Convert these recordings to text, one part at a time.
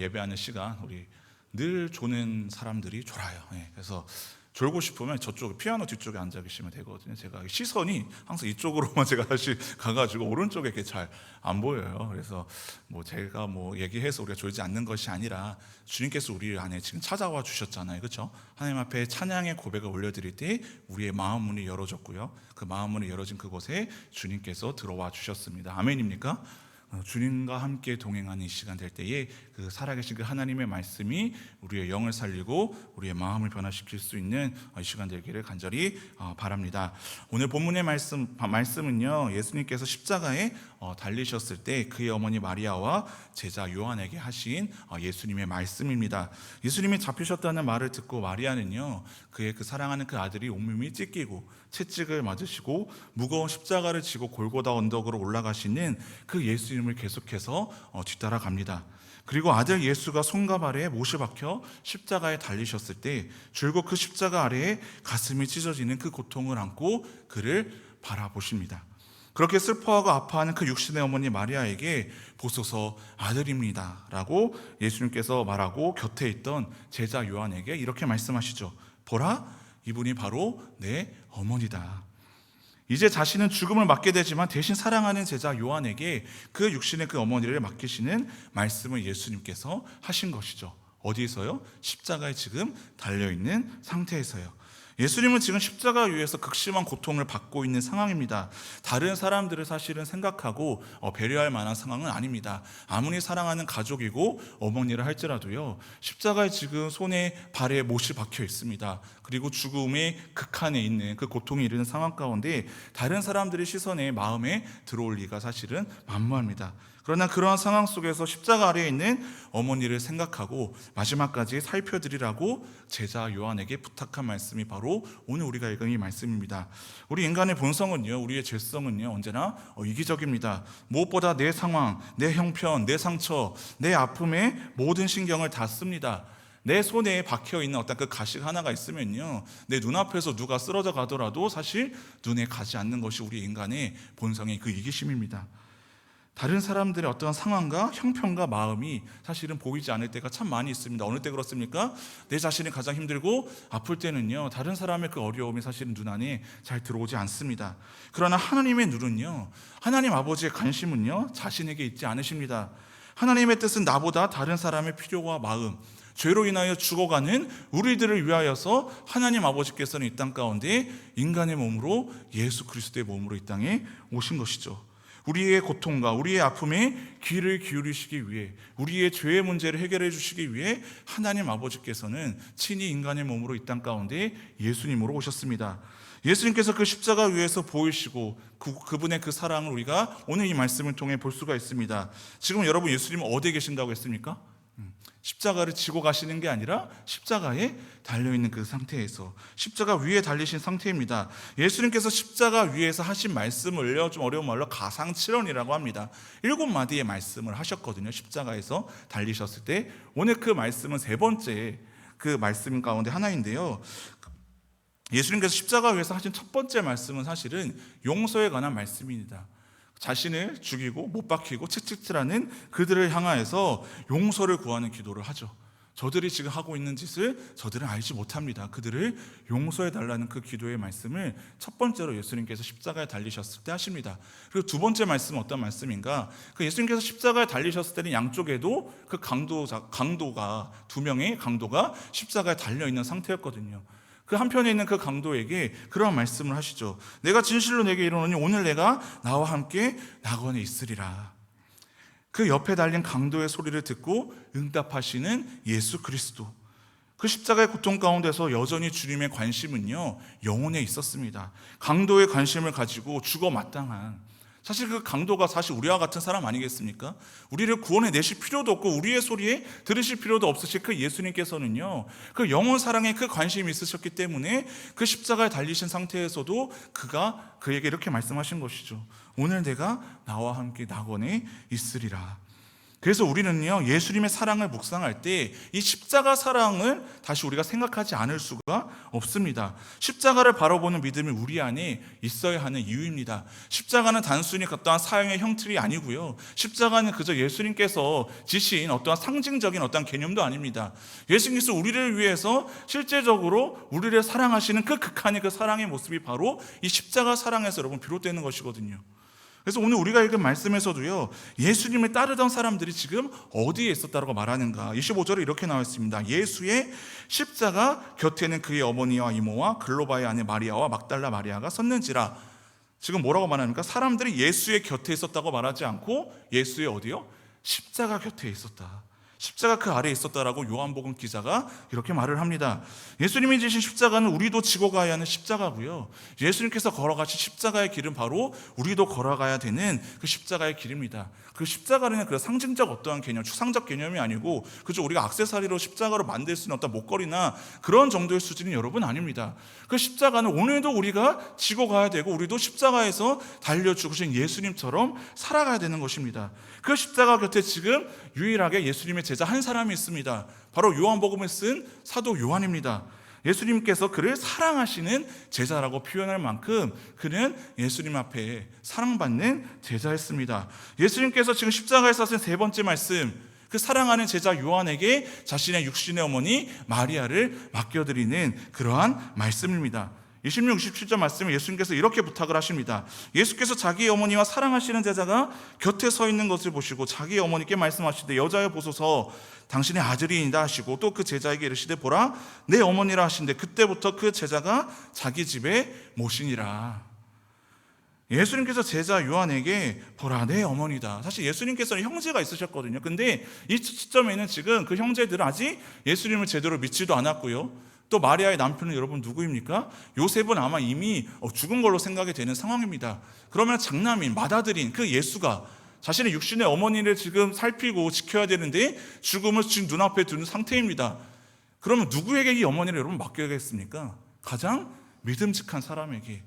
예배하는 시간 우리 늘 조는 사람들이 졸아요. 그래서 졸고 싶으면 저쪽 피아노 뒤쪽에 앉아 계시면 되거든요. 제가 시선이 항상 이쪽으로만 제가 다시 가가지고 오른쪽에 이렇게 잘 안 보여요. 그래서 제가 얘기해서 우리가 졸지 않는 것이 아니라 주님께서 우리 안에 지금 찾아와 주셨잖아요, 그렇죠? 하나님 앞에 찬양의 고백을 올려드릴 때 우리의 마음 문이 열어졌고요. 그 마음 문이 열어진 그곳에 주님께서 들어와 주셨습니다. 아멘입니까? 주님과 함께 동행하는 이 시간 될 때에 그 살아계신 그 하나님의 말씀이 우리의 영을 살리고 우리의 마음을 변화시킬 수 있는 이 시간 되기를 간절히 바랍니다. 오늘 본문의 말씀은요, 예수님께서 십자가에 달리셨을 때 그의 어머니 마리아와 제자 요한에게 하신 예수님의 말씀입니다. 예수님이 잡히셨다는 말을 듣고 마리아는요, 그의 그 사랑하는 그 아들이 온몸이 찢기고 채찍을 맞으시고 무거운 십자가를 지고 골고다 언덕으로 올라가시는 그 예수님을 계속해서 뒤따라갑니다. 그리고 아들 예수가 손과 발에 못이 박혀 십자가에 달리셨을 때 줄곧 그 십자가 아래에 가슴이 찢어지는 그 고통을 안고 그를 바라보십니다. 그렇게 슬퍼하고 아파하는 그 육신의 어머니 마리아에게 보소서 아들입니다 라고 예수님께서 말하고 곁에 있던 제자 요한에게 이렇게 말씀하시죠. 보라, 이분이 바로 내 어머니다. 이제 자신은 죽음을 맞게 되지만 대신 사랑하는 제자 요한에게 그 육신의 그 어머니를 맡기시는 말씀을 예수님께서 하신 것이죠. 어디에서요? 십자가에 지금 달려있는 상태에서요. 예수님은 지금 십자가 위에서 극심한 고통을 받고 있는 상황입니다. 다른 사람들을 사실은 생각하고 배려할 만한 상황은 아닙니다. 아무리 사랑하는 가족이고 어머니를 할지라도요, 십자가에 지금 손에 발에 못이 박혀 있습니다. 그리고 죽음의 극한에 있는 그 고통이 이르는 상황 가운데 다른 사람들의 시선에 마음에 들어올 리가 사실은 만무합니다. 그러나 그러한 상황 속에서 십자가 아래에 있는 어머니를 생각하고 마지막까지 살펴드리라고 제자 요한에게 부탁한 말씀이 바로 오늘 우리가 읽은 이 말씀입니다. 우리 인간의 본성은요, 우리의 죄성은요, 언제나 이기적입니다. 무엇보다 내 상황, 내 형편, 내 상처, 내 아픔에 모든 신경을 다 씁니다. 내 손에 박혀있는 어떤 그 가식 하나가 있으면요, 내 눈앞에서 누가 쓰러져 가더라도 사실 눈에 가지 않는 것이 우리 인간의 본성의 그 이기심입니다. 다른 사람들의 어떤 상황과 형편과 마음이 사실은 보이지 않을 때가 참 많이 있습니다. 어느 때 그렇습니까? 내 자신이 가장 힘들고 아플 때는요, 다른 사람의 그 어려움이 사실은 눈 안에 잘 들어오지 않습니다. 그러나 하나님의 눈은요, 하나님 아버지의 관심은요, 자신에게 있지 않으십니다. 하나님의 뜻은 나보다 다른 사람의 필요와 마음, 죄로 인하여 죽어가는 우리들을 위하여서 하나님 아버지께서는 이 땅 가운데 인간의 몸으로, 예수 그리스도의 몸으로 이 땅에 오신 것이죠. 우리의 고통과 우리의 아픔에 귀를 기울이시기 위해, 우리의 죄의 문제를 해결해 주시기 위해 하나님 아버지께서는 친히 인간의 몸으로 이 땅 가운데 예수님으로 오셨습니다. 예수님께서 그 십자가 위에서 보이시고 그분의 그 사랑을 우리가 오늘 이 말씀을 통해 볼 수가 있습니다. 지금 여러분, 예수님은 어디에 계신다고 했습니까? 십자가를 지고 가시는 게 아니라 십자가에 달려있는 그 상태에서 십자가 위에 달리신 상태입니다. 예수님께서 십자가 위에서 하신 말씀을요, 좀 어려운 말로 가상칠언이라고 합니다. 7마디의 말씀을 하셨거든요. 십자가에서 달리셨을 때. 오늘 그 말씀은 세 번째 그 말씀 가운데 하나인데요, 예수님께서 십자가 위에서 하신 첫 번째 말씀은 사실은 용서에 관한 말씀입니다. 자신을 죽이고 못 박히고 채찍질하는 그들을 향하여서 용서를 구하는 기도를 하죠. 저들이 지금 하고 있는 짓을 저들은 알지 못합니다. 그들을 용서해 달라는 그 기도의 말씀을 첫 번째로 예수님께서 십자가에 달리셨을 때 하십니다. 그리고 두 번째 말씀은 어떤 말씀인가? 그 예수님께서 십자가에 달리셨을 때는 양쪽에도 그 강도가, 두 명의 강도가 십자가에 달려있는 상태였거든요. 그 한편에 있는 그 강도에게 그러한 말씀을 하시죠. 내가 진실로 내게 이르노니 오늘 내가 나와 함께 낙원에 있으리라. 그 옆에 달린 강도의 소리를 듣고 응답하시는 예수 그리스도. 그 십자가의 고통 가운데서 여전히 주님의 관심은요, 영혼에 있었습니다. 강도의 관심을 가지고 죽어 마땅한, 사실 그 강도가 사실 우리와 같은 사람 아니겠습니까? 우리를 구원해 내실 필요도 없고 우리의 소리에 들으실 필요도 없으실 그 예수님께서는요, 그 영혼 사랑에 그 관심이 있으셨기 때문에 그 십자가에 달리신 상태에서도 그에게 이렇게 말씀하신 것이죠. 오늘 내가 나와 함께 낙원에 있으리라. 그래서 우리는요, 예수님의 사랑을 묵상할 때 이 십자가 사랑을 다시 우리가 생각하지 않을 수가 없습니다. 십자가를 바라보는 믿음이 우리 안에 있어야 하는 이유입니다. 십자가는 단순히 어떠한 사형의 형틀이 아니고요, 십자가는 그저 예수님께서 지신 어떠한 상징적인 어떠한 개념도 아닙니다. 예수님께서 우리를 위해서 실제적으로 우리를 사랑하시는 그 극한의 그 사랑의 모습이 바로 이 십자가 사랑에서 여러분 비롯되는 것이거든요. 그래서 오늘 우리가 읽은 말씀에서도요, 예수님을 따르던 사람들이 지금 어디에 있었다고 말하는가. 25절에 이렇게 나와 있습니다. 예수의 십자가 곁에는 그의 어머니와 이모와 글로바의 아내 마리아와 막달라 마리아가 섰는지라. 지금 뭐라고 말합니까? 사람들이 예수의 곁에 있었다고 말하지 않고 예수의 어디요? 십자가 곁에 있었다, 십자가 그 아래에 있었다라고 요한복음 기자가 이렇게 말을 합니다. 예수님이 지신 십자가는 우리도 지고 가야 하는 십자가고요, 예수님께서 걸어가신 십자가의 길은 바로 우리도 걸어가야 되는 그 십자가의 길입니다. 그 십자가는 그 상징적 어떠한 개념, 추상적 개념이 아니고 그저 우리가 액세서리로 십자가로 만들 수 있는 어떤 목걸이나 그런 정도의 수준이 여러분 아닙니다. 그 십자가는 오늘도 우리가 지고 가야 되고 우리도 십자가에서 달려 죽으신 예수님처럼 살아가야 되는 것입니다. 그 십자가 곁에 지금 유일하게 예수님의 제자 한 사람이 있습니다. 바로 요한복음을 쓴 사도 요한입니다. 예수님께서 그를 사랑하시는 제자라고 표현할 만큼 그는 예수님 앞에 사랑받는 제자였습니다. 예수님께서 지금 십자가에서 하신 세 번째 말씀, 그 사랑하는 제자 요한에게 자신의 육신의 어머니 마리아를 맡겨드리는 그러한 말씀입니다. 26, 27절 말씀에 예수님께서 이렇게 부탁을 하십니다. 예수께서 자기의 어머니와 사랑하시는 제자가 곁에 서 있는 것을 보시고 자기의 어머니께 말씀하시되 여자여 보소서 당신의 아들이이다 하시고 또 그 제자에게 이르시되 보라 내 어머니라 하신데 그때부터 그 제자가 자기 집에 모시니라. 예수님께서 제자 요한에게 보라 내 어머니다. 사실 예수님께서는 형제가 있으셨거든요. 근데 이 시점에는 지금 그 형제들은 아직 예수님을 제대로 믿지도 않았고요, 또 마리아의 남편은 여러분 누구입니까? 요셉은 아마 이미 죽은 걸로 생각이 되는 상황입니다. 그러면 장남인, 맏아들인 그 예수가 자신의 육신의 어머니를 지금 살피고 지켜야 되는데 죽음을 지금 눈앞에 두는 상태입니다. 그러면 누구에게 이 어머니를 여러분 맡겨야겠습니까? 가장 믿음직한 사람에게,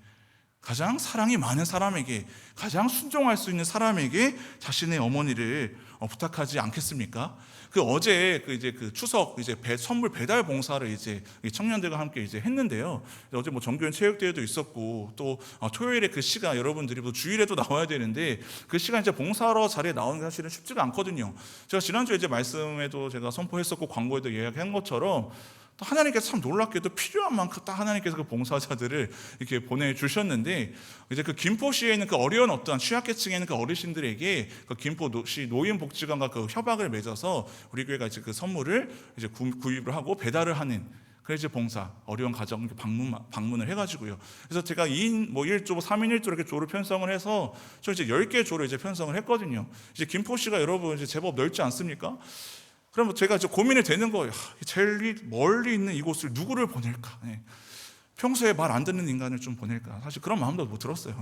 가장 사랑이 많은 사람에게, 가장 순종할 수 있는 사람에게 자신의 어머니를 부탁하지 않겠습니까? 어제 그 추석 선물 배달 봉사를 청년들과 함께 했는데요. 어제 정교연 체육대회도 있었고 또 토요일에 그 시간 여러분들이 주일에도 나와야 되는데 그 시간 봉사하러 자리에 나오는 게 사실은 쉽지가 않거든요. 제가 지난주에 말씀에도 제가 선포했었고 광고에도 이야기한 것처럼 또 하나님께서 참 놀랍게도 필요한 만큼 딱 하나님께서 그 봉사자들을 이렇게 보내주셨는데 그 김포시에 있는 그 어려운 어떤 취약계층에 있는 그 어르신들에게 그 김포시 노인복지관과 그 협약을 맺어서 우리 교회가 그 선물을 구입을 하고 배달을 하는 그래서 봉사, 어려운 가정 방문을 해가지고요. 그래서 제가 2인 1조, 3인 1조 이렇게 조를 편성을 해서 저 10개 조를 편성을 했거든요. 김포시가 여러분 제법 넓지 않습니까? 그럼 제가 고민이 되는 거예요. 제일 멀리 있는 이곳을 누구를 보낼까? 평소에 말 안 듣는 인간을 좀 보낼까? 사실 그런 마음도 못 들었어요.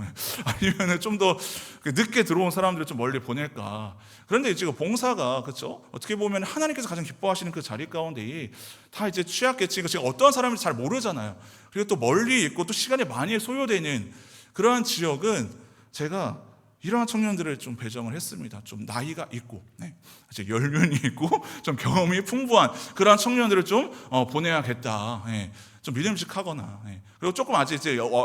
아니면 좀 더 늦게 들어온 사람들을 좀 멀리 보낼까? 그런데 지금 봉사가 그렇죠? 어떻게 보면 하나님께서 가장 기뻐하시는 그 자리 가운데 다 취약계층이고 제가 어떤 사람인지 잘 모르잖아요. 그리고 또 멀리 있고 또 시간이 많이 소요되는 그러한 지역은 제가 이러한 청년들을 좀 배정을 했습니다. 좀 나이가 있고, 연륜이 있고, 좀 경험이 풍부한 그러한 청년들을 좀 보내야겠다. 좀 믿음직하거나, 그리고 조금 아직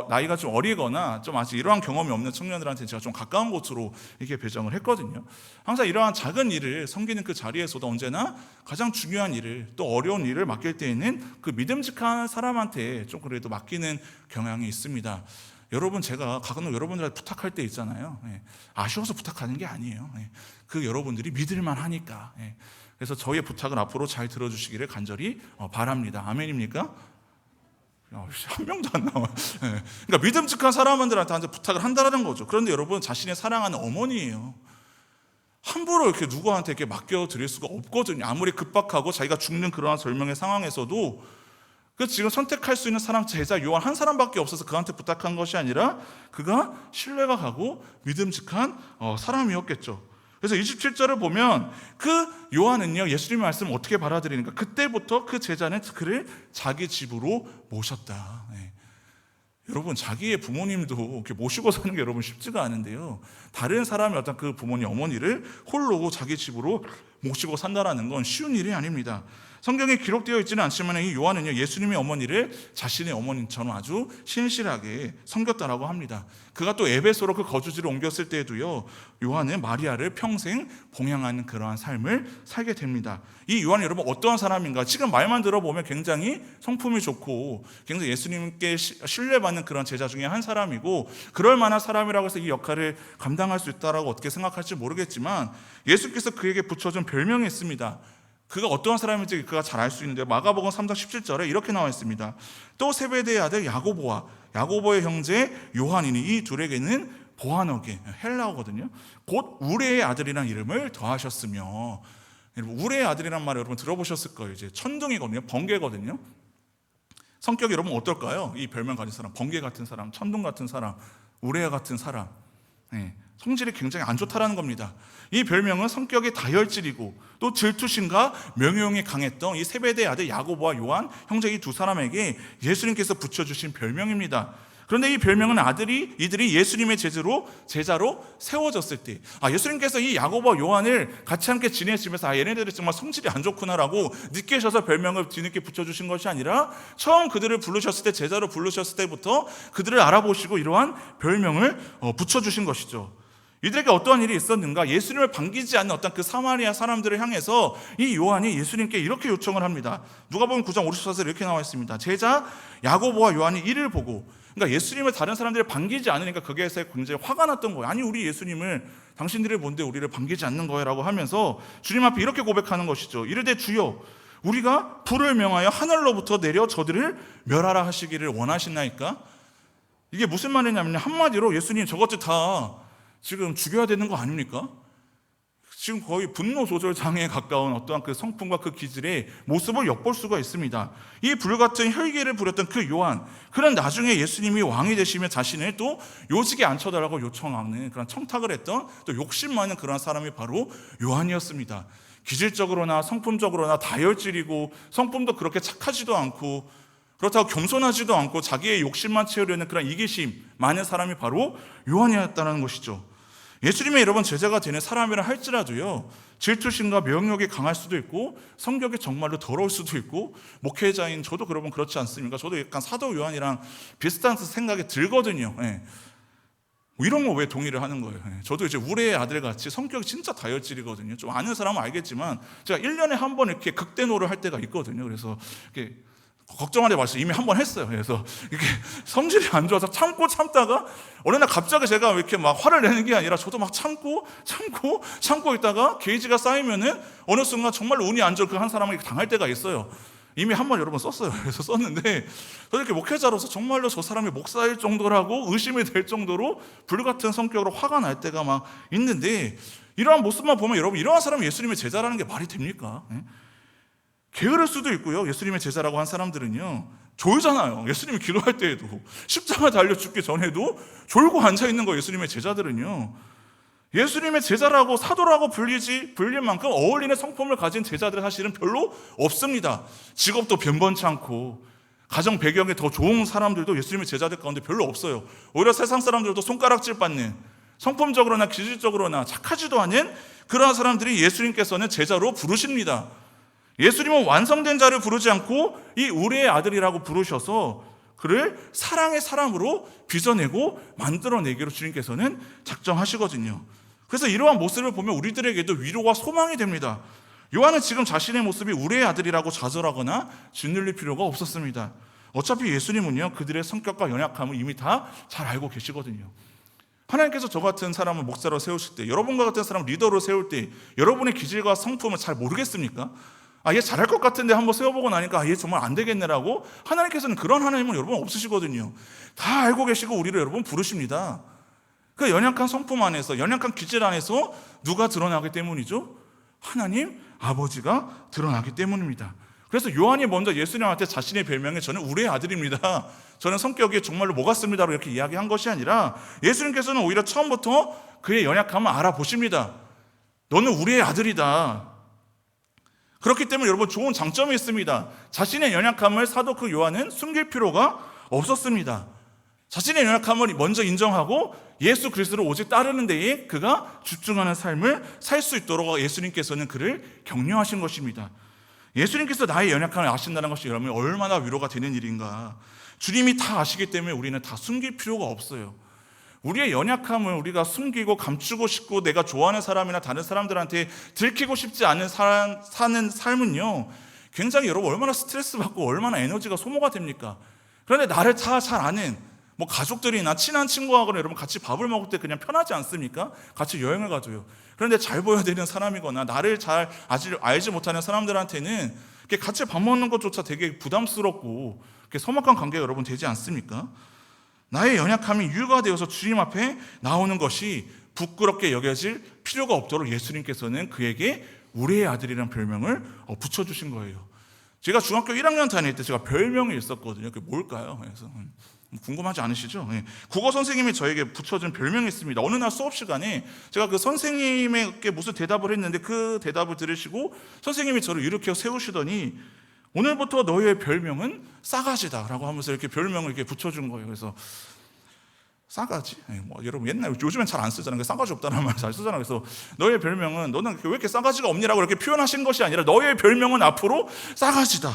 나이가 좀 어리거나, 좀 아직 이러한 경험이 없는 청년들한테 제가 좀 가까운 곳으로 이렇게 배정을 했거든요. 항상 이러한 작은 일을 섬기는 그 자리에서도 언제나 가장 중요한 일을, 또 어려운 일을 맡길 때에는 그 믿음직한 사람한테 좀 그래도 맡기는 경향이 있습니다. 여러분, 제가 가끔 여러분들한테 부탁할 때 있잖아요. 아쉬워서 부탁하는 게 아니에요. 그 여러분들이 믿을만 하니까. 그래서 저의 부탁을 앞으로 잘 들어주시기를 간절히 바랍니다. 아멘입니까? 한 명도 안 나와요. 그러니까 믿음직한 사람들한테 부탁을 한다는 거죠. 그런데 여러분, 자신의 사랑하는 어머니예요. 함부로 이렇게 누구한테 이렇게 맡겨드릴 수가 없거든요. 아무리 급박하고 자기가 죽는 그러한 절명의 상황에서도 지금 선택할 수 있는 사람, 제자 요한 한 사람밖에 없어서 그한테 부탁한 것이 아니라 그가 신뢰가 가고 믿음직한 사람이었겠죠. 그래서 27절을 보면 그 요한은요, 예수님의 말씀을 어떻게 받아들이는가? 그때부터 그 제자는 그를 자기 집으로 모셨다. 여러분, 자기의 부모님도 이렇게 모시고 사는 게 여러분 쉽지가 않은데요, 다른 사람의 어떤 그 부모님, 어머니를 홀로 자기 집으로 모시고 산다라는 건 쉬운 일이 아닙니다. 성경에 기록되어 있지는 않지만 이 요한은요, 예수님의 어머니를 자신의 어머니처럼 아주 신실하게 섬겼다라고 합니다. 그가 또 에베소로 그 거주지를 옮겼을 때에도요, 요한은 마리아를 평생 봉양하는 그러한 삶을 살게 됩니다. 이 요한이 여러분 어떠한 사람인가? 지금 말만 들어보면 굉장히 성품이 좋고 굉장히 예수님께 신뢰받는 그런 제자 중에 한 사람이고, 그럴 만한 사람이라고 해서 이 역할을 감당할 수 있다라고 어떻게 생각할지 모르겠지만, 예수께서 그에게 붙여준 별명이 있습니다. 그가 어떠한 사람인지 그가 잘 알 수 있는데, 마가복음 3장 17절에 이렇게 나와 있습니다. 또 세베대의 아들 야고보와 야고보의 형제 요한이니 이 둘에게는 보아너게, 헬라어거든요, 곧 우레의 아들이라는 이름을 더하셨으며. 우레의 아들이란 말을 여러분 들어보셨을 거예요. 이제 천둥이거든요, 번개거든요. 성격이 여러분 어떨까요? 이 별명 가진 사람, 번개 같은 사람, 천둥 같은 사람, 우레 같은 사람, 성질이 굉장히 안 좋다라는 겁니다. 이 별명은 성격이 다혈질이고 또 질투심과 명예욕이 강했던 이 세베대의 아들 야고보와 요한 형제 이 두 사람에게 예수님께서 붙여주신 별명입니다. 그런데 이 별명은 이들이 예수님의 제자로 세워졌을 때, 예수님께서 이 야고보와 요한을 같이 함께 지내시면서 얘네들이 정말 성질이 안 좋구나라고 느끼셔서 별명을 뒤늦게 붙여주신 것이 아니라, 처음 그들을 부르셨을 때, 제자로 부르셨을 때부터 그들을 알아보시고 이러한 별명을 붙여주신 것이죠. 이들에게 어떠한 일이 있었는가? 예수님을 반기지 않는 어떤 그 사마리아 사람들을 향해서 이 요한이 예수님께 이렇게 요청을 합니다. 누가복음 9장 54절에 이렇게 나와 있습니다. 제자 야고보와 요한이 이를 보고, 그러니까 예수님을 다른 사람들이 반기지 않으니까 거기에서 굉장히 화가 났던 거예요. 아니, 우리 예수님을 당신들이 뭔데 우리를 반기지 않는 거예요? 라고 하면서 주님 앞에 이렇게 고백하는 것이죠. 이르되 주여, 우리가 불을 명하여 하늘로부터 내려 저들을 멸하라 하시기를 원하시나이까? 이게 무슨 말이냐면, 한마디로 예수님 저것들 다 지금 죽여야 되는 거 아닙니까? 지금 거의 분노 조절 장애에 가까운 어떠한 그 성품과 그 기질의 모습을 엿볼 수가 있습니다. 이 불같은 혈기를 부렸던 그 요한, 그는 나중에 예수님이 왕이 되시면 자신을 또 요직에 앉혀달라고 요청하는 그런 청탁을 했던, 또 욕심 많은 그런 사람이 바로 요한이었습니다. 기질적으로나 성품적으로나 다혈질이고, 성품도 그렇게 착하지도 않고, 그렇다고 겸손하지도 않고 자기의 욕심만 채우려는 그런 이기심 많은 사람이 바로 요한이었다는 것이죠. 예수님의 여러분 제자가 되는 사람이라 할지라도요, 질투심과 명욕이 강할 수도 있고 성격이 정말로 더러울 수도 있고, 목회자인 저도 여러분 그렇지 않습니까? 저도 약간 사도 요한이랑 비슷한 생각이 들거든요. 이런 거 왜 동의를 하는 거예요? 저도 이제 우레의 아들같이 성격이 진짜 다혈질이거든요. 좀 아는 사람은 알겠지만 제가 1년에 한 번 이렇게 극대노를 할 때가 있거든요. 그래서 이렇게 걱정하지 마세요. 이미 한 번 했어요. 그래서 이렇게 성질이 안 좋아서 참다가 어느 날 갑자기 제가 이렇게 막 화를 내는 게 아니라 저도 막 참고 있다가 게이지가 쌓이면은 어느 순간 정말 운이 안 좋은 그 한 사람에게 당할 때가 있어요. 이미 한 번 여러분 썼어요. 그래서 썼는데, 저 이렇게 목회자로서 정말로 저 사람이 목사일 정도라고 의심이 될 정도로 불같은 성격으로 화가 날 때가 막 있는데, 이러한 모습만 보면 여러분, 이러한 사람이 예수님의 제자라는 게 말이 됩니까? 게으를 수도 있고요. 예수님의 제자라고 한 사람들은요, 졸잖아요. 예수님이 기도할 때에도, 십자가 달려 죽기 전에도 졸고 앉아있는 거예요. 예수님의 제자들은요. 예수님의 제자라고, 사도라고 불릴 만큼 어울리는 성품을 가진 제자들 사실은 별로 없습니다. 직업도 변변치 않고 가정 배경이 더 좋은 사람들도 예수님의 제자들 가운데 별로 없어요. 오히려 세상 사람들도 손가락질 받는, 성품적으로나 기질적으로나 착하지도 않은 그러한 사람들이 예수님께서는 제자로 부르십니다. 예수님은 완성된 자를 부르지 않고 이 우리의 아들이라고 부르셔서 그를 사랑의 사람으로 빚어내고 만들어내기로 주님께서는 작정하시거든요. 그래서 이러한 모습을 보면 우리들에게도 위로와 소망이 됩니다. 요한은 지금 자신의 모습이 우리의 아들이라고 좌절하거나 짓눌릴 필요가 없었습니다. 어차피 예수님은요, 그들의 성격과 연약함을 이미 다 잘 알고 계시거든요. 하나님께서 저 같은 사람을 목사로 세우실 때, 여러분과 같은 사람을 리더로 세울 때 여러분의 기질과 성품을 잘 모르겠습니까? 얘 잘할 것 같은데 한번 세워보고 나니까 얘 정말 안 되겠네라고, 하나님께서는 그런 하나님은 여러분 없으시거든요. 다 알고 계시고 우리를 여러분 부르십니다. 그 연약한 성품 안에서, 연약한 기질 안에서 누가 드러나기 때문이죠? 하나님 아버지가 드러나기 때문입니다. 그래서 요한이 먼저 예수님한테 자신의 별명에 저는 우리의 아들입니다, 저는 성격이 정말로 뭐같습니다로 이렇게 이야기한 것이 아니라, 예수님께서는 오히려 처음부터 그의 연약함을 알아보십니다. 너는 우리의 아들이다. 그렇기 때문에 여러분 좋은 장점이 있습니다. 자신의 연약함을 사도 그 요한은 숨길 필요가 없었습니다. 자신의 연약함을 먼저 인정하고 예수 그리스도를 오직 따르는 데에 그가 집중하는 삶을 살 수 있도록 예수님께서는 그를 격려하신 것입니다. 예수님께서 나의 연약함을 아신다는 것이 여러분 얼마나 위로가 되는 일인가. 주님이 다 아시기 때문에 우리는 다 숨길 필요가 없어요. 우리의 연약함을 우리가 숨기고 감추고 싶고 내가 좋아하는 사람이나 다른 사람들한테 들키고 싶지 않은 사는 삶은요, 굉장히 여러분 얼마나 스트레스 받고 얼마나 에너지가 소모가 됩니까? 그런데 나를 다 잘 아는 가족들이나 친한 친구하고 여러분 같이 밥을 먹을 때 그냥 편하지 않습니까? 같이 여행을 가줘요. 그런데 잘 보여야 되는 사람이거나 나를 잘 알지 못하는 사람들한테는 같이 밥 먹는 것조차 되게 부담스럽고 서먹한 관계가 여러분 되지 않습니까? 나의 연약함이 이유가 되어서 주님 앞에 나오는 것이 부끄럽게 여겨질 필요가 없도록 예수님께서는 그에게 우리의 아들이라는 별명을 붙여주신 거예요. 제가 중학교 1학년 다닐 때 제가 별명이 있었거든요. 그게 뭘까요? 그래서 궁금하지 않으시죠? 국어 선생님이 저에게 붙여준 별명이 있습니다. 어느 날 수업 시간에 제가 그 선생님에게 무슨 대답을 했는데 그 대답을 들으시고 선생님이 저를 일으켜 세우시더니 오늘부터 너의 별명은 싸가지다 라고 하면서 이렇게 별명을 이렇게 붙여준 거예요. 그래서 싸가지? 여러분 요즘엔 잘 안 쓰잖아요. 싸가지 없다는 말 잘 쓰잖아요. 그래서 너의 별명은 너는 왜 이렇게 싸가지가 없니라고 이렇게 표현하신 것이 아니라 너의 별명은 앞으로 싸가지다.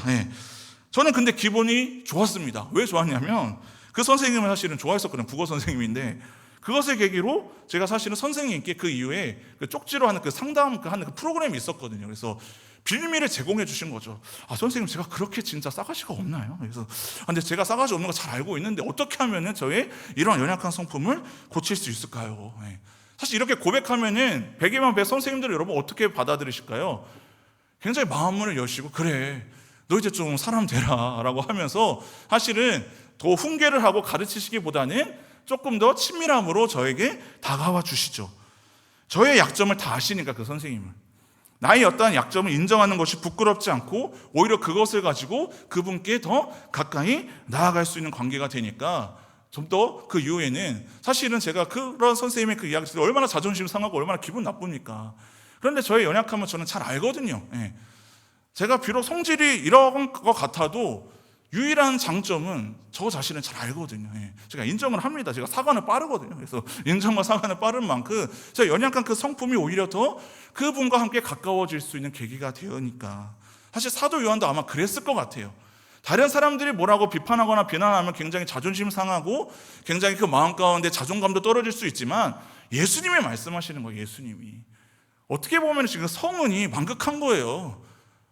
저는 근데 기분이 좋았습니다. 왜 좋았냐면 그 선생님은 사실은 좋아했었거든요. 국어 선생님인데 그것을 계기로 제가 사실은 선생님께 그 이후에 쪽지로 하는 상담 하는 프로그램이 있었거든요. 그래서 빌미를 제공해 주신 거죠. 선생님 제가 그렇게 진짜 싸가지가 없나요? 그래서 근데 제가 싸가지 없는 거 잘 알고 있는데 어떻게 하면은 저의 이러한 연약한 성품을 고칠 수 있을까요? 사실 이렇게 고백하면은 100이면 100 선생님들 여러분 어떻게 받아들이실까요? 굉장히 마음을 여시고 그래 너 이제 좀 사람 되라 라고 하면서 사실은 더 훈계를 하고 가르치시기보다는 조금 더 친밀함으로 저에게 다가와 주시죠. 저의 약점을 다 아시니까 그 선생님은 나의 어떠한 약점을 인정하는 것이 부끄럽지 않고 오히려 그것을 가지고 그분께 더 가까이 나아갈 수 있는 관계가 되니까 좀 더 그 이후에는 사실은 제가 그런 선생님의 그 이야기 들을 때 얼마나 자존심 상하고 얼마나 기분 나쁩니까? 그런데 저의 연약함은 저는 잘 알거든요. 제가 비록 성질이 이런 것 같아도 유일한 장점은 저 자신을 잘 알거든요. 제가 인정을 합니다. 제가 사과는 빠르거든요. 그래서 인정과 사과는 빠른 만큼 제가 연약한 그 성품이 오히려 더 그분과 함께 가까워질 수 있는 계기가 되니까 사실 사도 요한도 아마 그랬을 것 같아요. 다른 사람들이 뭐라고 비판하거나 비난하면 굉장히 자존심 상하고 굉장히 그 마음 가운데 자존감도 떨어질 수 있지만 예수님이 말씀하시는 거예요. 예수님이 어떻게 보면 지금 성은이 만극한 거예요.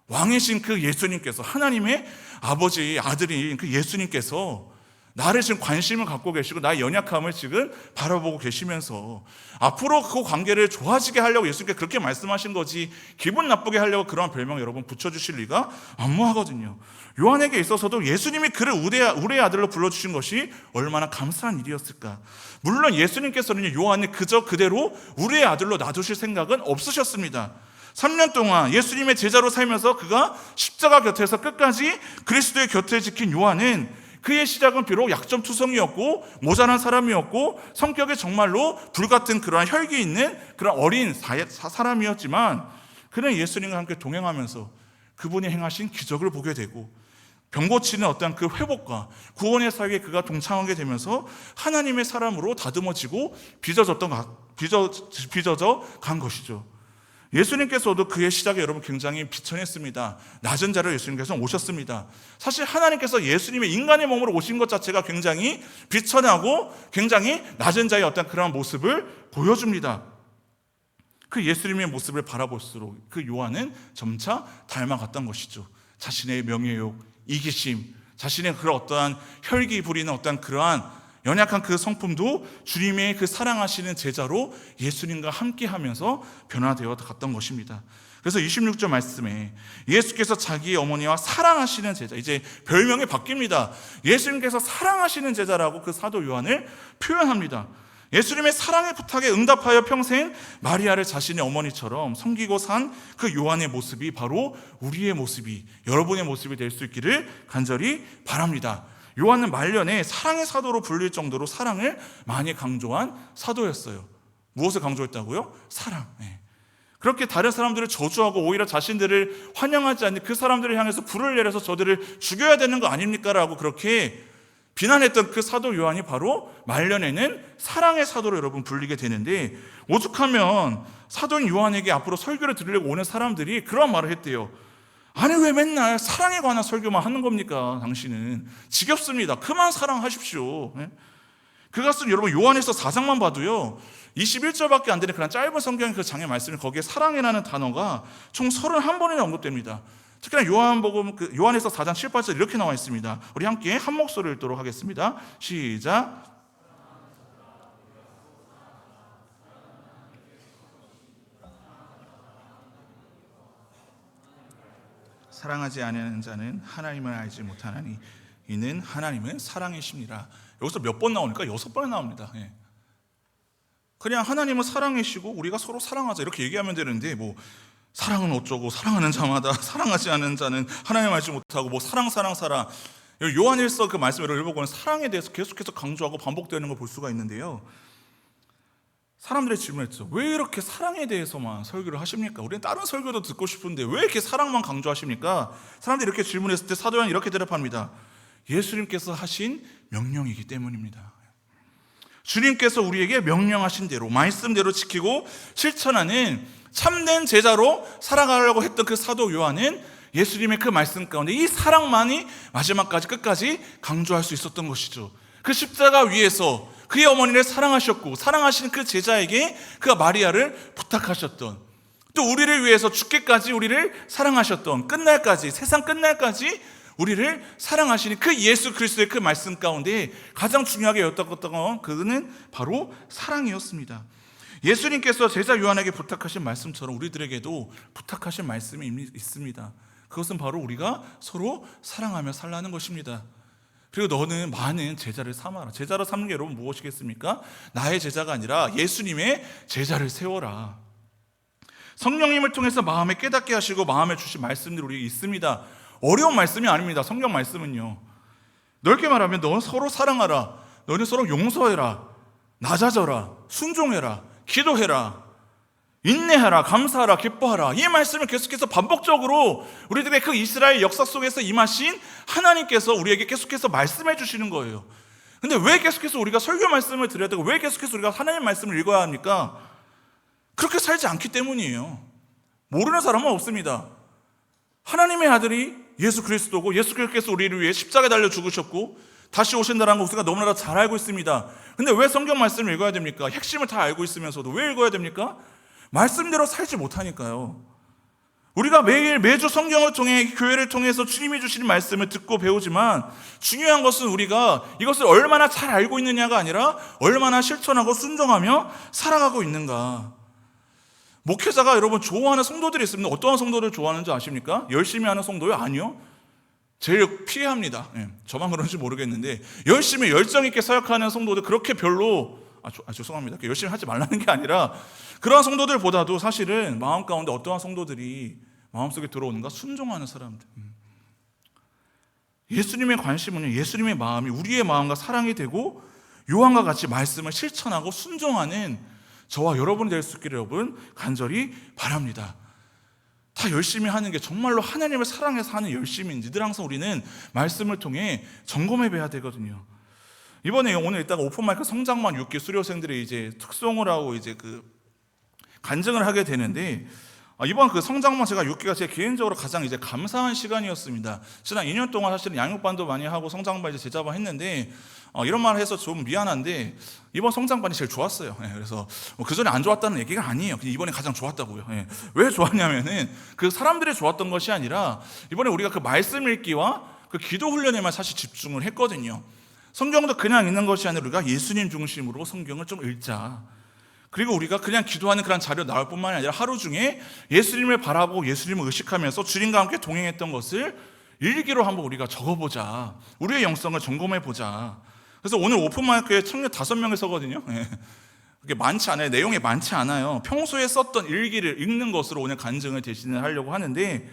왕이신 그 예수님께서 하나님의 아버지 아들인 그 예수님께서 나를 지금 관심을 갖고 계시고 나의 연약함을 지금 바라보고 계시면서 앞으로 그 관계를 좋아지게 하려고 예수님께 그렇게 말씀하신 거지 기분 나쁘게 하려고 그런 별명을 여러분 붙여주실 리가 만무하거든요. 요한에게 있어서도 예수님이 그를 우리의 아들로 불러주신 것이 얼마나 감사한 일이었을까. 물론 예수님께서는 요한을 그저 그대로 우리의 아들로 놔두실 생각은 없으셨습니다. 3년 동안 예수님의 제자로 살면서 그가 십자가 곁에서 끝까지 그리스도의 곁을 지킨 요한은 그의 시작은 비록 약점투성이었고 모자란 사람이었고 성격에 정말로 불같은 그러한 혈기 있는 그런 어린 사람이었지만 그는 예수님과 함께 동행하면서 그분이 행하신 기적을 보게 되고 병 고치는 어떤 그 회복과 구원의 사역에 그가 동참하게 되면서 하나님의 사람으로 다듬어지고 빚어져 간 것이죠. 예수님께서도 그의 시작에 여러분 굉장히 비천했습니다. 낮은 자로 예수님께서 오셨습니다. 사실 하나님께서 예수님의 인간의 몸으로 오신 것 자체가 굉장히 비천하고 굉장히 낮은 자의 어떤 그런 모습을 보여줍니다. 그 예수님의 모습을 바라볼수록 그 요한은 점차 닮아갔던 것이죠. 자신의 명예욕, 이기심, 자신의 그런 어떠한 혈기 부리는 어떠한 그러한 연약한 그 성품도 주님의 그 사랑하시는 제자로 예수님과 함께하면서 변화되어 갔던 것입니다. 그래서 26절 말씀에 예수께서 자기의 어머니와 사랑하시는 제자, 이제 별명이 바뀝니다. 예수님께서 사랑하시는 제자라고 그 사도 요한을 표현합니다. 예수님의 사랑의 부탁에 응답하여 평생 마리아를 자신의 어머니처럼 섬기고 산 그 요한의 모습이 바로 우리의 모습이, 여러분의 모습이 될 수 있기를 간절히 바랍니다. 요한은 말년에 사랑의 사도로 불릴 정도로 사랑을 많이 강조한 사도였어요. 무엇을 강조했다고요? 사랑. 그렇게 다른 사람들을 저주하고 오히려 자신들을 환영하지 않는 그 사람들을 향해서 불을 내려서 저들을 죽여야 되는 거 아닙니까? 라고 그렇게 비난했던 그 사도 요한이 바로 말년에는 사랑의 사도로 여러분 불리게 되는데, 오죽하면 사도인 요한에게 앞으로 설교를 들으려고 오는 사람들이 그런 말을 했대요. 아니 왜 맨날 사랑에 관한 설교만 하는 겁니까? 당신은 지겹습니다. 그만 사랑하십시오. 그가 쓴 여러분 요한에서 4장만 봐도요 21절밖에 안 되는 그런 짧은 성경의 그 장의 말씀을 거기에 사랑이라는 단어가 총 31번이나 언급됩니다. 특히나 요한복음 요한에서 4장 7, 8절 이렇게 나와 있습니다. 우리 함께 한 목소리를 읽도록 하겠습니다. 시작. 사랑하지 않는 자는 하나님을 알지 못하나니 이는 하나님은 사랑이십니다. 여기서 몇 번 나오니까 6번 나옵니다. 그냥 하나님은 사랑이시고 우리가 서로 사랑하자 이렇게 얘기하면 되는데, 뭐 사랑은 어쩌고 사랑하는 자마다 사랑하지 않는 자는 하나님을 알지 못하고 뭐 사랑. 요한일서 그 말씀을 읽어보면 사랑에 대해서 계속해서 강조하고 반복되는 걸 볼 수가 있는데요. 사람들의 질문했죠. 왜 이렇게 사랑에 대해서만 설교를 하십니까? 우리는 다른 설교도 듣고 싶은데 왜 이렇게 사랑만 강조하십니까? 사람들이 이렇게 질문했을 때 사도 요한이 이렇게 대답합니다. 예수님께서 하신 명령이기 때문입니다. 주님께서 우리에게 명령하신 대로 말씀대로 지키고 실천하는 참된 제자로 살아가려고 했던 그 사도 요한은 예수님의 그 말씀 가운데 이 사랑만이 마지막까지 끝까지 강조할 수 있었던 것이죠. 그 십자가 위에서 그의 어머니를 사랑하셨고 사랑하시는 그 제자에게 그가 마리아를 부탁하셨던, 또 우리를 위해서 죽기까지 우리를 사랑하셨던, 끝날까지 세상 끝날까지 우리를 사랑하시는 그 예수 그리스도의 그 말씀 가운데 가장 중요하게 여겼던 건 그는 바로 사랑이었습니다. 예수님께서 제자 요한에게 부탁하신 말씀처럼 우리들에게도 부탁하신 말씀이 있습니다. 그것은 바로 우리가 서로 사랑하며 살라는 것입니다. 그리고 너는 많은 제자를 삼아라. 제자로 삼는 게 여러분 무엇이겠습니까? 나의 제자가 아니라 예수님의 제자를 세워라. 성령님을 통해서 마음에 깨닫게 하시고 마음에 주신 말씀들이 우리에게 있습니다. 어려운 말씀이 아닙니다. 성경 말씀은요. 넓게 말하면 너는 서로 사랑하라. 너는 서로 용서해라. 낮아져라. 순종해라. 기도해라. 인내하라. 감사하라. 기뻐하라. 이 말씀을 계속해서 반복적으로 우리들의 그 이스라엘 역사 속에서 임하신 하나님께서 우리에게 계속해서 말씀해 주시는 거예요. 근데 왜 계속해서 우리가 설교 말씀을 드려야 되고 왜 계속해서 우리가 하나님 말씀을 읽어야 합니까? 그렇게 살지 않기 때문이에요. 모르는 사람은 없습니다. 하나님의 아들이 예수 그리스도고 예수 그리스도께서 우리를 위해 십자가에 달려 죽으셨고 다시 오신다는 거 우리가 너무나 잘 알고 있습니다. 근데 왜 성경 말씀을 읽어야 됩니까? 핵심을 다 알고 있으면서도 왜 읽어야 됩니까? 말씀대로 살지 못하니까요. 우리가 매주 성경을 통해 교회를 통해서 주님이 주시는 말씀을 듣고 배우지만 중요한 것은 우리가 이것을 얼마나 잘 알고 있느냐가 아니라 얼마나 실천하고 순종하며 살아가고 있는가. 목회자가 여러분 좋아하는 성도들이 있습니다. 어떠한 성도를 좋아하는지 아십니까? 열심히 하는 성도요? 아니요. 제일 피해합니다. 저만 그런지 모르겠는데 열심히 열정 있게 사역하는 성도들 그렇게 별로 죄송합니다. 열심히 하지 말라는 게 아니라 그러한 성도들보다도 사실은 마음 가운데 어떠한 성도들이 마음속에 들어오는가? 순종하는 사람들. 예수님의 관심은요, 예수님의 마음이 우리의 마음과 사랑이 되고 요한과 같이 말씀을 실천하고 순종하는 저와 여러분이 될 수 있기를 여러분 간절히 바랍니다. 다 열심히 하는 게 정말로 하나님을 사랑해서 하는 열심인지 늘 항상 우리는 말씀을 통해 점검해 봐야 되거든요. 이번에 오늘 이따가 오픈마이크 성장만 6기 수료생들이 이제 특송을 하고 이제 그 간증을 하게 되는데, 이번 그 성장만 제가 6기가 제 개인적으로 가장 이제 감사한 시간이었습니다. 지난 2년 동안 사실은 양육반도 많이 하고 성장반 이제 제자반 했는데, 이런 말 해서 좀 미안한데 이번 성장반이 제일 좋았어요. 그래서 그 전에 안 좋았다는 얘기가 아니에요. 그냥 이번에 가장 좋았다고요. 왜 좋았냐면은 그 사람들이 좋았던 것이 아니라 이번에 우리가 그 말씀 읽기와 그 기도 훈련에만 사실 집중을 했거든요. 성경도 그냥 읽는 것이 아니라 우리가 예수님 중심으로 성경을 좀 읽자. 그리고 우리가 그냥 기도하는 그런 자료 나올 뿐만 아니라 하루 중에 예수님을 바라보고 예수님을 의식하면서 주님과 함께 동행했던 것을 일기로 한번 우리가 적어보자. 우리의 영성을 점검해보자. 그래서 오늘 오픈마이크에 청년 5명이 서거든요. 그게 많지 않아요. 내용이 많지 않아요. 평소에 썼던 일기를 읽는 것으로 오늘 간증을 대신을 하려고 하는데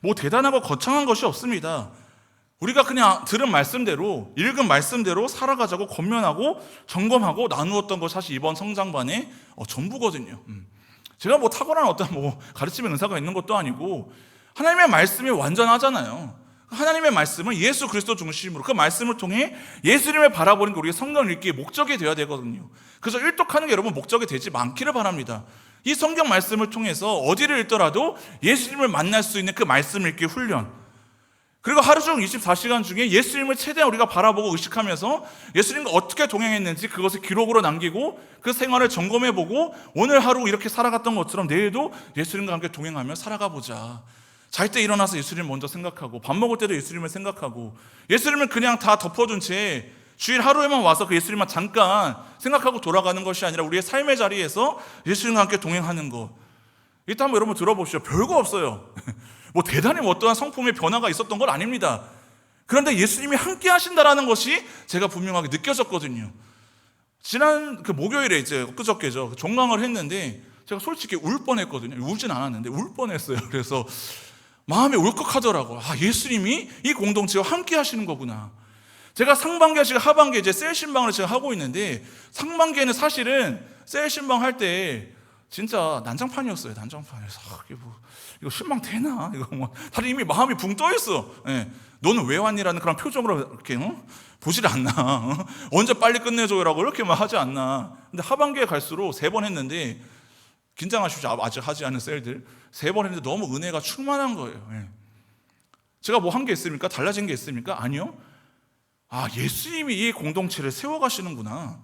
뭐 대단하고 거창한 것이 없습니다. 우리가 그냥 들은 말씀대로 읽은 말씀대로 살아가자고 권면하고 점검하고 나누었던 것이 사실 이번 성장반의 전부거든요. 제가 뭐 탁월한 어떤 뭐 가르침의 은사가 있는 것도 아니고 하나님의 말씀이 완전하잖아요. 하나님의 말씀은 예수 그리스도 중심으로 그 말씀을 통해 예수님을 바라보는 게 우리의 성경 읽기의 목적이 되어야 되거든요. 그래서 일독하는 게 여러분 목적이 되지 않기를 바랍니다. 이 성경 말씀을 통해서 어디를 읽더라도 예수님을 만날 수 있는 그 말씀 읽기 훈련, 그리고 하루 중 24시간 중에 예수님을 최대한 우리가 바라보고 의식하면서 예수님과 어떻게 동행했는지 그것을 기록으로 남기고 그 생활을 점검해보고 오늘 하루 이렇게 살아갔던 것처럼 내일도 예수님과 함께 동행하며 살아가보자. 잘 때 일어나서 예수님 먼저 생각하고 밥 먹을 때도 예수님을 생각하고, 예수님을 그냥 다 덮어둔 채 주일 하루에만 와서 그 예수님만 잠깐 생각하고 돌아가는 것이 아니라 우리의 삶의 자리에서 예수님과 함께 동행하는 것. 이따 한번 여러분 들어보시죠. 별거 없어요. 뭐 대단히 어떠한 성품의 변화가 있었던 건 아닙니다. 그런데 예수님이 함께 하신다라는 것이 제가 분명하게 느껴졌거든요. 지난 그 목요일에 이제 그저께죠. 종강을 했는데 제가 솔직히 울 뻔했거든요. 울진 않았는데 울 뻔했어요. 그래서 마음이 울컥하더라고요. 아, 예수님이 이 공동체와 함께 하시는 거구나. 제가 상반기 하시고 하반기 이제 셀 신방을 제가 하고 있는데, 상반기에는 사실은 셀 신방 할 때 진짜 난장판이었어요. 난장판에서 이거 신방 되나? 이거 뭐 다들 이미 마음이 붕 떠 있어. 예. 너는 왜 왔니라는 그런 표정으로 이렇게 보질 않나? 언제 빨리 끝내줘요라고 이렇게 막 하지 않나? 근데 하반기에 갈수록 3번 했는데, 긴장하십시오. 아직 하지 않은 셀들 3번 했는데 너무 은혜가 충만한 거예요. 예. 제가 뭐 한 게 있습니까? 달라진 게 있습니까? 아니요. 아, 예수님이 이 공동체를 세워가시는구나.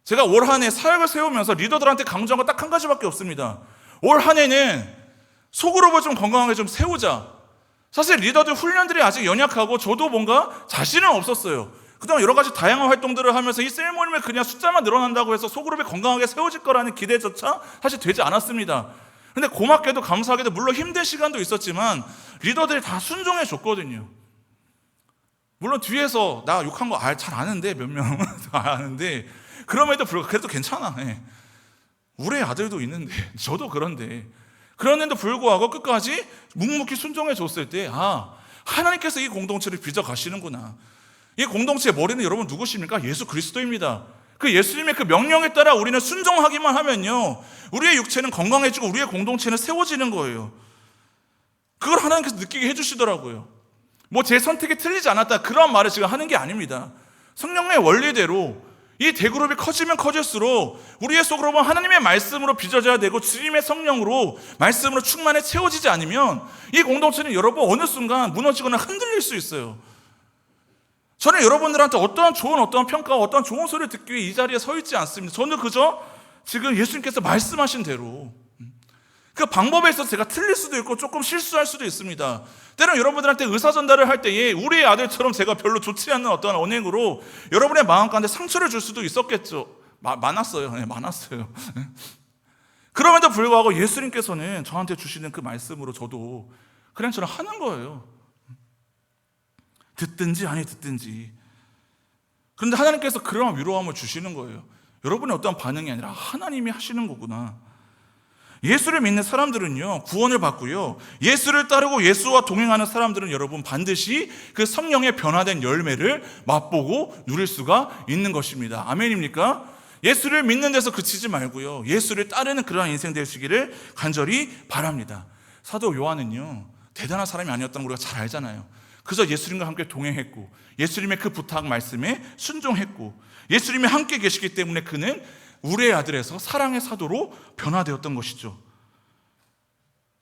제가 올 한 해 사역을 세우면서 리더들한테 강조한 거 딱 한 가지밖에 없습니다. 올 한 해는 속으로 좀 건강하게 좀 세우자. 사실 리더들 훈련들이 아직 연약하고 저도 뭔가 자신은 없었어요. 그동안 여러 가지 다양한 활동들을 하면서 이 셀 모임에 그냥 숫자만 늘어난다고 해서 소그룹이 건강하게 세워질 거라는 기대조차 사실 되지 않았습니다. 근데 고맙게도 감사하게도 물론 힘든 시간도 있었지만 리더들이 다 순종해 줬거든요. 물론 뒤에서 나 욕한 거 잘 아는데 몇 명 아는데 그럼에도 불구하고 그래도 괜찮아. 예. 우리 아들도 있는데 저도 그런데도 불구하고 끝까지 묵묵히 순종해 줬을 때, 아, 하나님께서 이 공동체를 빚어 가시는구나. 이 공동체의 머리는 여러분 누구십니까? 예수 그리스도입니다. 그 예수님의 그 명령에 따라 우리는 순종하기만 하면요, 우리의 육체는 건강해지고 우리의 공동체는 세워지는 거예요. 그걸 하나님께서 느끼게 해주시더라고요. 뭐 제 선택이 틀리지 않았다 그런 말을 지금 하는 게 아닙니다. 성령의 원리대로 이 대그룹이 커지면 커질수록 우리의 속으로는 하나님의 말씀으로 빚어져야 되고 주님의 성령으로 말씀으로 충만해 채워지지 않으면 이 공동체는 여러분 어느 순간 무너지거나 흔들릴 수 있어요. 저는 여러분들한테 어떠한 평가와 어떠한 좋은 소리를 듣기 위해 이 자리에 서 있지 않습니다. 저는 그저 지금 예수님께서 말씀하신 대로, 그 방법에 있어서 제가 틀릴 수도 있고 조금 실수할 수도 있습니다. 때로는 여러분들한테 의사전달을 할 때에 우리의 아들처럼 제가 별로 좋지 않는 어떠한 언행으로 여러분의 마음 가운데 상처를 줄 수도 있었겠죠. 많았어요. 네, 많았어요. 그럼에도 불구하고 예수님께서는 저한테 주시는 그 말씀으로 저도 그냥 저는 하는 거예요. 듣든지 아니 듣든지. 그런데 하나님께서 그런 위로함을 주시는 거예요. 여러분의 어떤 반응이 아니라 하나님이 하시는 거구나. 예수를 믿는 사람들은요, 구원을 받고요, 예수를 따르고 예수와 동행하는 사람들은 여러분 반드시 그 성령의 변화된 열매를 맛보고 누릴 수가 있는 것입니다. 아멘입니까? 예수를 믿는 데서 그치지 말고요, 예수를 따르는 그러한 인생 되시기를 간절히 바랍니다. 사도 요한은요, 대단한 사람이 아니었다는 걸 우리가 잘 알잖아요. 그저 예수님과 함께 동행했고 예수님의 그 부탁 말씀에 순종했고 예수님이 함께 계시기 때문에 그는 우리의 아들에서 사랑의 사도로 변화되었던 것이죠.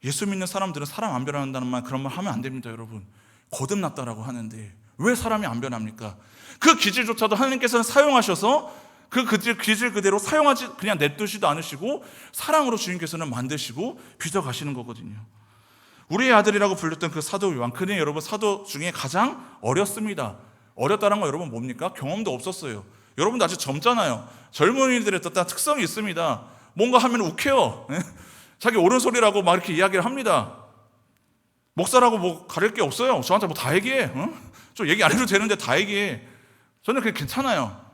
예수 믿는 사람들은 사람 안 변한다는 말, 그런 말 하면 안 됩니다. 여러분, 거듭났다라고 하는데 왜 사람이 안 변합니까? 그 기질조차도 하나님께서는 사용하셔서 그 기질 그대로 사용하지 그냥 냅두시도 않으시고 사랑으로 주님께서는 만드시고 빚어가시는 거거든요. 우리의 아들이라고 불렸던 그 사도 요한, 그는 여러분 사도 중에 가장 어렸습니다. 어렸다는 건 여러분 뭡니까? 경험도 없었어요. 여러분도 아직 젊잖아요. 젊은이들의 어떤 특성이 있습니다. 뭔가 하면 욱해요. 자기 옳은 소리라고 막 이렇게 이야기를 합니다. 목사라고 뭐 가릴 게 없어요. 저한테 뭐 다 얘기해. 좀 얘기 안 해도 되는데 다 얘기해. 저는 그게 괜찮아요.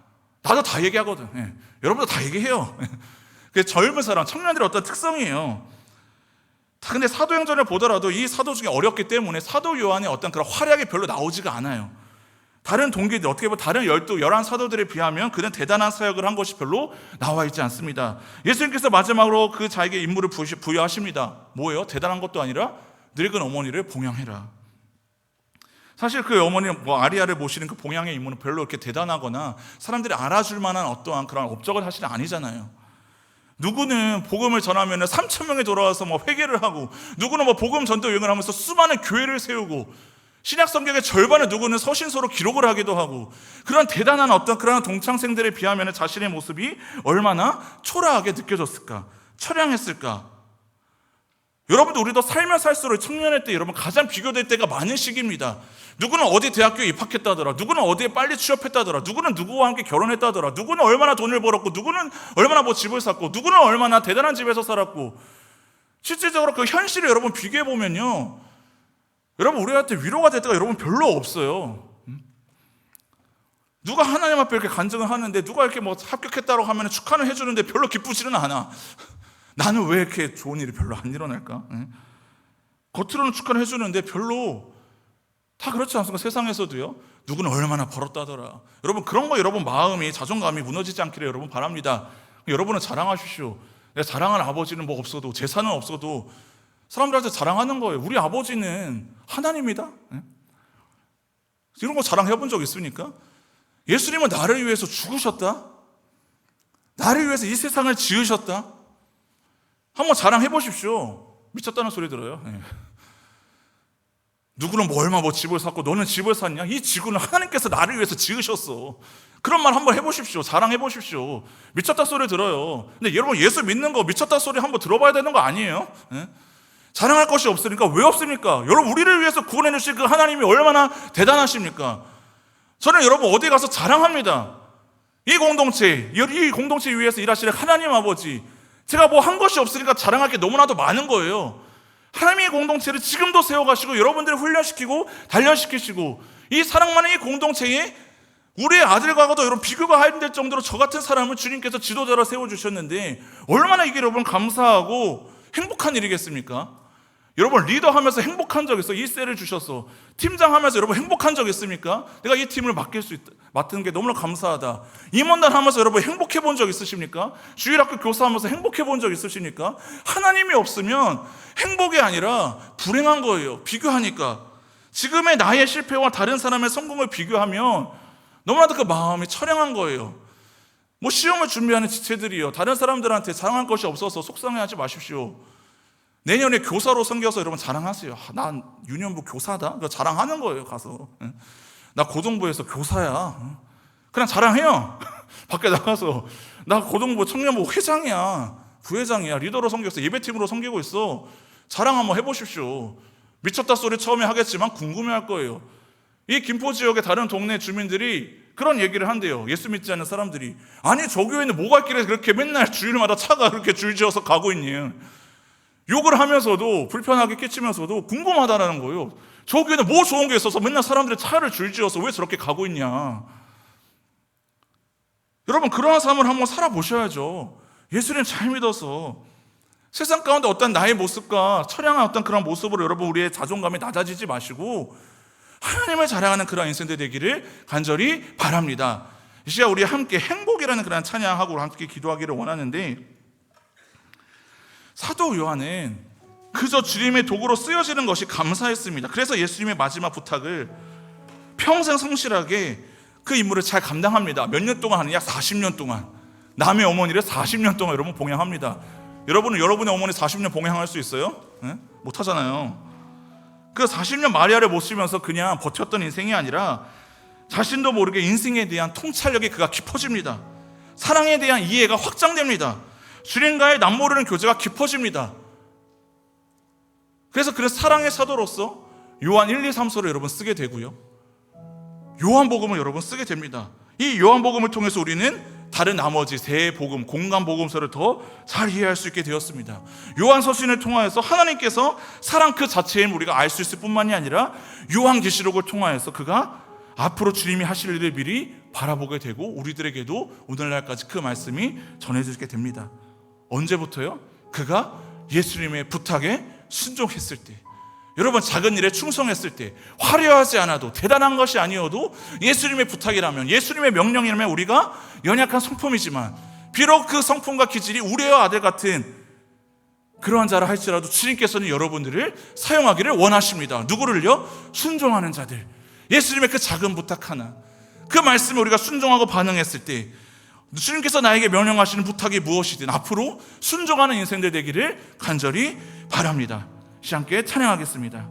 나도 다 얘기하거든. 여러분도 다 얘기해요. 그게 젊은 사람, 청년들의 어떤 특성이에요. 근데 사도행전을 보더라도 이 사도 중에 어렸기 때문에 사도 요한의 어떤 그런 활약이 별로 나오지가 않아요. 다른 동기들, 어떻게 보면 다른 11 사도들에 비하면 그는 대단한 사역을 한 것이 별로 나와 있지 않습니다. 예수님께서 마지막으로 그 자에게 임무를 부여하십니다. 뭐예요? 대단한 것도 아니라 늙은 어머니를 봉양해라. 사실 그 어머니 아리아를 모시는 그 봉양의 임무는 별로 이렇게 대단하거나 사람들이 알아줄 만한 어떠한 그런 업적은 사실 아니잖아요. 누구는 복음을 전하면 3,000명이 돌아와서 회개를 하고, 누구는 복음 전도 여행을 하면서 수많은 교회를 세우고, 신약 성경의 절반을 누구는 서신서로 기록을 하기도 하고, 그런 대단한 어떤 그런 동창생들에 비하면 자신의 모습이 얼마나 초라하게 느껴졌을까, 처량했을까. 여러분도 우리도 살면 살수록 청년의 때 여러분 가장 비교될 때가 많은 시기입니다. 누구는 어디 대학교에 입학했다더라, 누구는 어디에 빨리 취업했다더라, 누구는 누구와 함께 결혼했다더라, 누구는 얼마나 돈을 벌었고, 누구는 얼마나 집을 샀고, 누구는 얼마나 대단한 집에서 살았고. 실질적으로 그 현실을 여러분 비교해보면요, 여러분 우리한테 위로가 될 때가 여러분 별로 없어요. 누가 하나님 앞에 이렇게 간증을 하는데, 누가 이렇게 합격했다고 하면 축하는 해주는데 별로 기쁘지는 않아. 나는 왜 이렇게 좋은 일이 별로 안 일어날까? 겉으로는 축하를 해주는데 별로 다 그렇지 않습니까? 세상에서도요. 누구는 얼마나 벌었다더라. 여러분 그런 거 여러분 마음이, 자존감이 무너지지 않기를 여러분 바랍니다. 여러분은 자랑하십시오. 내가 자랑할 아버지는 없어도, 재산은 없어도 사람들한테 자랑하는 거예요. 우리 아버지는 하나님이다. 이런 거 자랑해 본 적 있습니까? 예수님은 나를 위해서 죽으셨다. 나를 위해서 이 세상을 지으셨다. 한번 자랑해 보십시오. 미쳤다는 소리 들어요. 누구는 얼마 집을 샀고, 너는 집을 샀냐? 이 지구는 하나님께서 나를 위해서 지으셨어. 그런 말 한번 해보십시오. 자랑해 보십시오. 미쳤다 소리 들어요. 근데 여러분 예수 믿는 거 미쳤다 소리 한번 들어봐야 되는 거 아니에요? 자랑할 것이 없으니까. 왜 없습니까? 여러분 우리를 위해서 구원해 주신 그 하나님이 얼마나 대단하십니까? 저는 여러분 어디 가서 자랑합니다. 이 공동체 위에서 일하시는 하나님 아버지, 제가 한 것이 없으니까 자랑할 게 너무나도 많은 거예요. 하나님의 공동체를 지금도 세워가시고, 여러분들을 훈련시키고 단련시키시고, 이 사랑 많은 이 공동체에 우리의 아들과도 여러분 비교가 안 될 정도로 저 같은 사람을 주님께서 지도자로 세워주셨는데, 얼마나 이게 여러분 감사하고 행복한 일이겠습니까? 여러분 리더하면서 행복한 적 있어? 이 셀을 주셨어. 팀장하면서 여러분 행복한 적 있습니까? 내가 이 팀을 맡은 게 너무나 감사하다. 임원단 하면서 여러분 행복해 본 적 있으십니까? 주일학교 교사하면서 행복해 본 적 있으십니까? 하나님이 없으면 행복이 아니라 불행한 거예요. 비교하니까. 지금의 나의 실패와 다른 사람의 성공을 비교하면 너무나도 그 마음이 처량한 거예요. 시험을 준비하는 지체들이요, 다른 사람들한테 자랑할 것이 없어서 속상해하지 마십시오. 내년에 교사로 섬겨서 여러분 자랑하세요. 난 유년부 교사다. 자랑하는 거예요. 가서 나 고등부에서 교사야. 그냥 자랑해요. 밖에 나가서 나 고등부 청년부 회장이야, 부회장이야, 리더로 섬겨서 예배팀으로 섬기고 있어. 자랑 한번 해보십시오. 미쳤다 소리 처음에 하겠지만 궁금해할 거예요. 이 김포 지역의 다른 동네 주민들이 그런 얘기를 한대요. 예수 믿지 않는 사람들이. 아니 저 교회는 뭐가 있길래 그렇게 맨날 주일마다 차가 그렇게 줄지어서 가고 있니? 욕을 하면서도, 불편하게 끼치면서도 궁금하다라는 거예요. 저 교회는 뭐 좋은 게 있어서 맨날 사람들이 차를 줄지어서 왜 저렇게 가고 있냐? 여러분 그러한 삶을 한번 살아보셔야죠. 예수님 잘 믿어서 세상 가운데 어떤 나의 모습과 처량한 어떤 그런 모습으로 여러분 우리의 자존감이 낮아지지 마시고 하나님을 자랑하는 그런 인생들 되기를 간절히 바랍니다. 이 시간 우리 함께 행복이라는 그런 찬양하고 함께 기도하기를 원하는데, 사도 요한은 그저 주님의 도구로 쓰여지는 것이 감사했습니다. 그래서 예수님의 마지막 부탁을 평생 성실하게 그 임무를 잘 감당합니다. 몇 년 동안 하는, 약 40년 동안 남의 어머니를 40년 동안 여러분 봉양합니다. 여러분은 여러분의 어머니 40년 봉양할 수 있어요? 못하잖아요. 그 40년 마리아를 모시면서 그냥 버텼던 인생이 아니라 자신도 모르게 인생에 대한 통찰력이 그가 깊어집니다. 사랑에 대한 이해가 확장됩니다. 주님과의 남모르는 교제가 깊어집니다. 그래서 그는 사랑의 사도로서 요한 1, 2, 3서를 여러분 쓰게 되고요, 요한복음을 여러분 쓰게 됩니다. 이 요한복음을 통해서 우리는 다른 나머지 세 복음, 공간 복음서를 더 잘 이해할 수 있게 되었습니다. 요한서신을 통하여서 하나님께서 사랑 그 자체인 우리가 알 수 있을 뿐만이 아니라 요한계시록을 통하여서 그가 앞으로 주님이 하실 일을 미리 바라보게 되고, 우리들에게도 오늘날까지 그 말씀이 전해지게 됩니다. 언제부터요? 그가 예수님의 부탁에 순종했을 때, 여러분 작은 일에 충성했을 때, 화려하지 않아도 대단한 것이 아니어도 예수님의 부탁이라면, 예수님의 명령이라면 우리가 연약한 성품이지만 비록 그 성품과 기질이 우리와 아들 같은 그러한 자라 할지라도 주님께서는 여러분들을 사용하기를 원하십니다. 누구를요? 순종하는 자들, 예수님의 그 작은 부탁 하나, 그 말씀에 우리가 순종하고 반응했을 때 주님께서 나에게 명령하시는 부탁이 무엇이든 앞으로 순종하는 인생들 되기를 간절히 바랍니다. 함께 찬양하겠습니다.